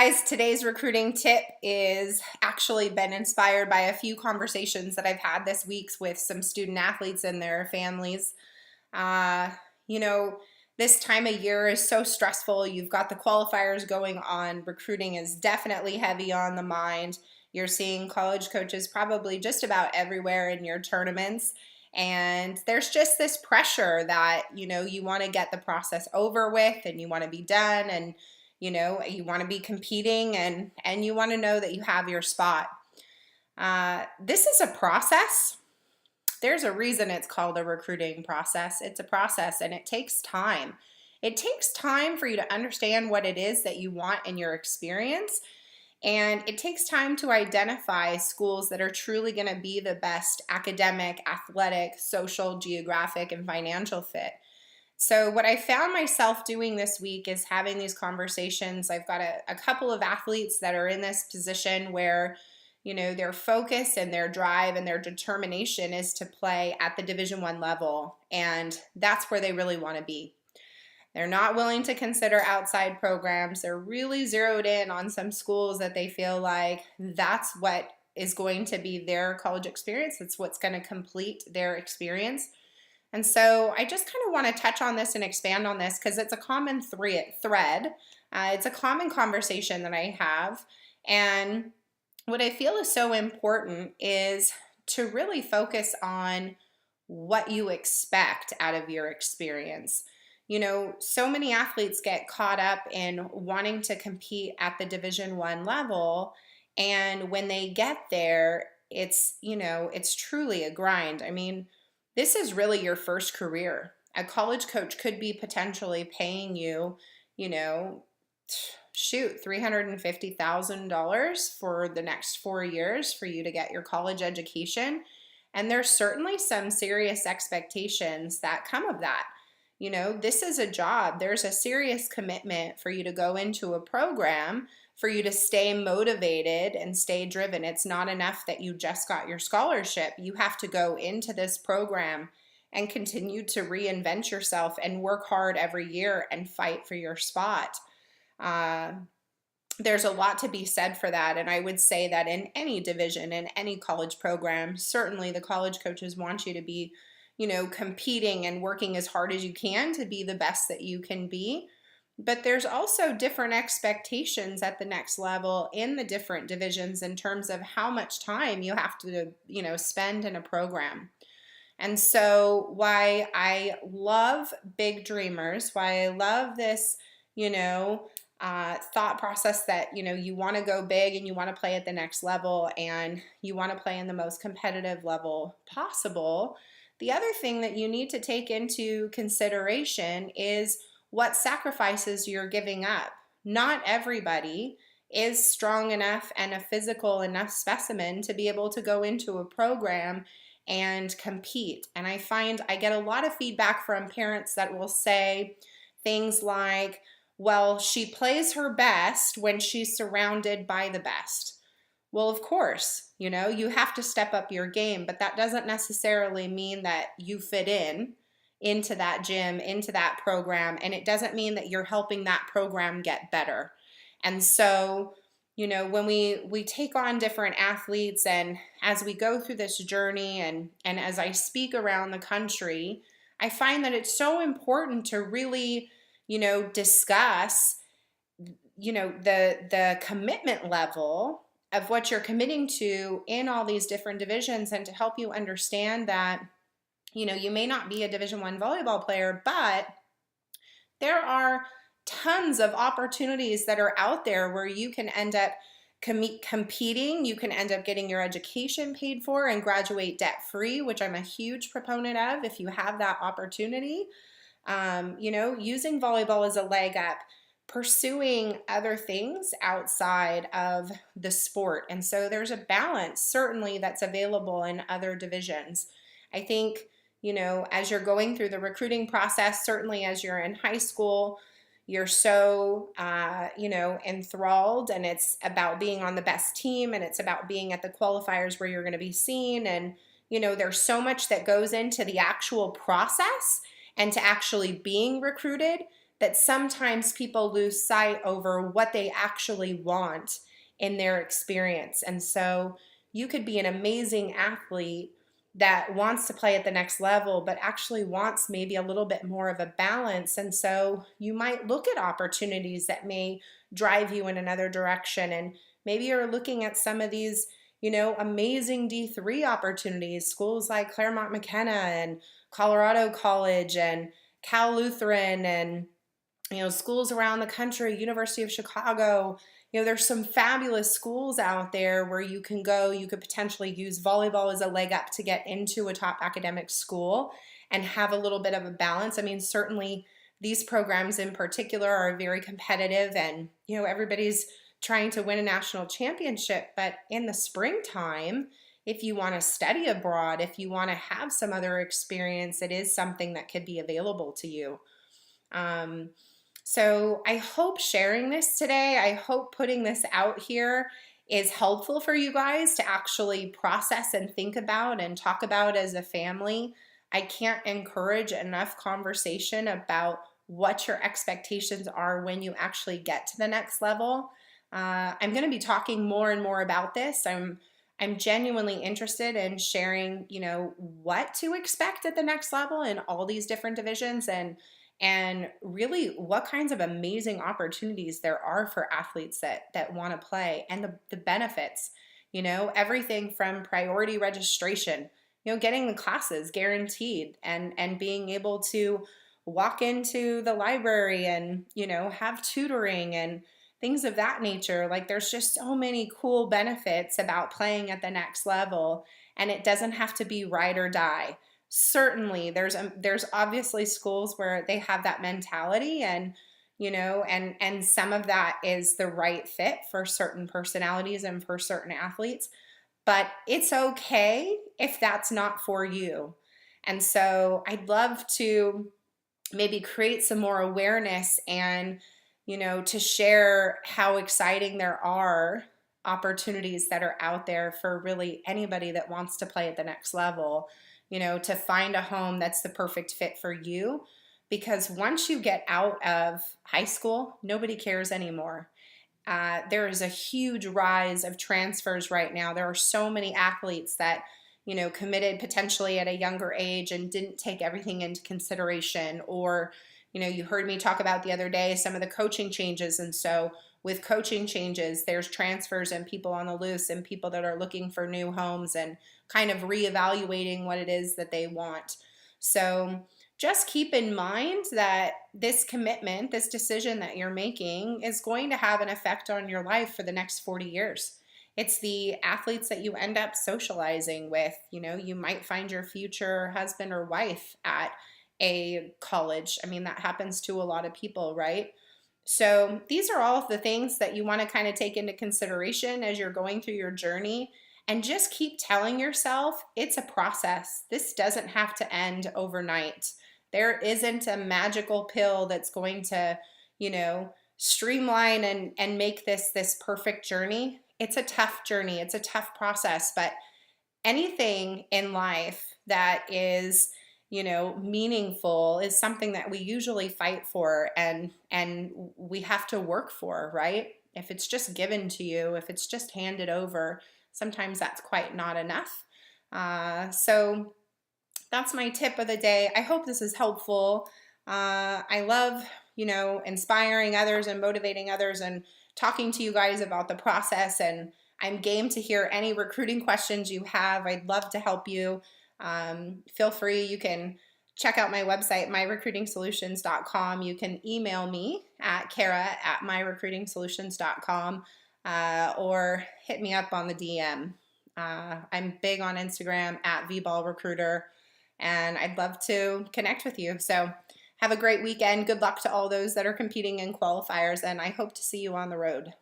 guys, today's recruiting tip is actually been inspired by a few conversations that I've had this week with some student athletes and their families. Uh, you know, this time of year is so stressful. You've got the qualifiers going on. Recruiting is definitely heavy on the mind. You're seeing college coaches probably just about everywhere in your tournaments. And there's just this pressure that, you want to get the process over with and you want to be done and, you want to be competing and you want to know that you have your spot. This is a process. There's a reason it's called a recruiting process. It's a process and it takes time. It takes time for you to understand what it is that you want in your experience. And it takes time to identify schools that are truly going to be the best academic, athletic, social, geographic, and financial fit. So what I found myself doing this week is having these conversations. I've got a couple of athletes that are in this position where their focus and their drive and their determination is to play at the Division I level, and that's where they really want to be. They're not willing to consider outside programs. They're really zeroed in on some schools that they feel like that's what is going to be their college experience. It's what's going to complete their experience. And so I just kind of want to touch on this and expand on this because it's a common thread. It's a common conversation that I have. And what I feel is so important is to really focus on what you expect out of your experience. So many athletes get caught up in wanting to compete at the Division I level, and when they get there, it's truly a grind. I mean, this is really your first career. A college coach could be potentially paying you, $350,000 for the next 4 years for you to get your college education. And there's certainly some serious expectations that come of that. This is a job. There's a serious commitment for you to go into a program, for you to stay motivated and stay driven. It's not enough that you just got your scholarship. You have to go into this program and continue to reinvent yourself and work hard every year and fight for your spot. There's a lot to be said for that. And I would say that in any division, in any college program, certainly the college coaches want you to be competing and working as hard as you can to be the best that you can be. But there's also different expectations at the next level in the different divisions in terms of how much time you have to, spend in a program. And so why I love Big Dreamers, why I love this, thought process that, you want to go big and you want to play at the next level and you want to play in the most competitive level possible. The other thing that you need to take into consideration is what sacrifices you're giving up. Not everybody is strong enough and a physical enough specimen to be able to go into a program and compete. And I find I get a lot of feedback from parents that will say things like, well, she plays her best when she's surrounded by the best. Well, of course, you have to step up your game, but that doesn't necessarily mean that you fit into that gym, into that program, and it doesn't mean that you're helping that program get better. And so, when we take on different athletes and as we go through this journey and as I speak around the country, I find that it's so important to really, discuss, the commitment level of what you're committing to in all these different divisions and to help you understand that, you may not be a Division I volleyball player, but there are tons of opportunities that are out there where you can end up competing. You can end up getting your education paid for and graduate debt-free, which I'm a huge proponent of if you have that opportunity. Using volleyball as a leg up, pursuing other things outside of the sport. And so there's a balance certainly that's available in other divisions. I think, as you're going through the recruiting process, certainly as you're in high school, you're so, enthralled, and it's about being on the best team and it's about being at the qualifiers where you're going to be seen. And, there's so much that goes into the actual process and to actually being recruited that sometimes people lose sight over what they actually want in their experience. And so you could be an amazing athlete that wants to play at the next level, but actually wants maybe a little bit more of a balance. And so you might look at opportunities that may drive you in another direction. And maybe you're looking at some of these, amazing D3 opportunities, schools like Claremont McKenna and Colorado College and Cal Lutheran and schools around the country, University of Chicago. There's some fabulous schools out there where you can go. You could potentially use volleyball as a leg up to get into a top academic school and have a little bit of a balance. I mean, certainly these programs in particular are very competitive, and everybody's trying to win a national championship. But in the springtime, if you want to study abroad, if you want to have some other experience, it is something that could be available to you. So I hope sharing this today, I hope putting this out here is helpful for you guys to actually process and think about and talk about as a family. I can't encourage enough conversation about what your expectations are when you actually get to the next level. I'm going to be talking more and more about this. I'm genuinely interested in sharing, what to expect at the next level in all these different divisions, and really what kinds of amazing opportunities there are for athletes that want to play, and the benefits, everything from priority registration, getting the classes guaranteed, and being able to walk into the library and, have tutoring and things of that nature. Like, there's just so many cool benefits about playing at the next level, and it doesn't have to be ride or die. Certainly there's obviously schools where they have that mentality, and and some of that is the right fit for certain personalities and for certain athletes, but it's okay if that's not for you. And so I'd love to maybe create some more awareness, and to share how exciting there are opportunities that are out there for really anybody that wants to play at the next level, to find a home that's the perfect fit for you. Because once you get out of high school, nobody cares anymore. There is a huge rise of transfers right now. There are so many athletes that, committed potentially at a younger age and didn't take everything into consideration. Or, you heard me talk about the other day some of the coaching changes. And so with coaching changes, there's transfers and people on the loose and people that are looking for new homes and kind of reevaluating what it is that they want. So just keep in mind that this commitment, this decision that you're making, is going to have an effect on your life for the next 40 years. It's the athletes that you end up socializing with. You might find your future husband or wife at a college. I mean, that happens to a lot of people, right? So these are all of the things that you want to kind of take into consideration as you're going through your journey. And just keep telling yourself it's a process. This doesn't have to end overnight. There isn't a magical pill that's going to, streamline and make this perfect journey. It's a tough journey. It's a tough process. But anything in life that is, meaningful is something that we usually fight for, and we have to work for, right? If it's just given to you, if it's just handed over, sometimes that's quite not enough. So that's my tip of the day. I hope this is helpful. I love, inspiring others and motivating others and talking to you guys about the process. And I'm game to hear any recruiting questions you have. I'd love to help you. Feel free. You can check out my website, myrecruitingsolutions.com. You can email me at kara@myrecruitingsolutions.com, or hit me up on the DM. I'm big on Instagram at vballrecruiter, and I'd love to connect with you. So have a great weekend. Good luck to all those that are competing in qualifiers, and I hope to see you on the road.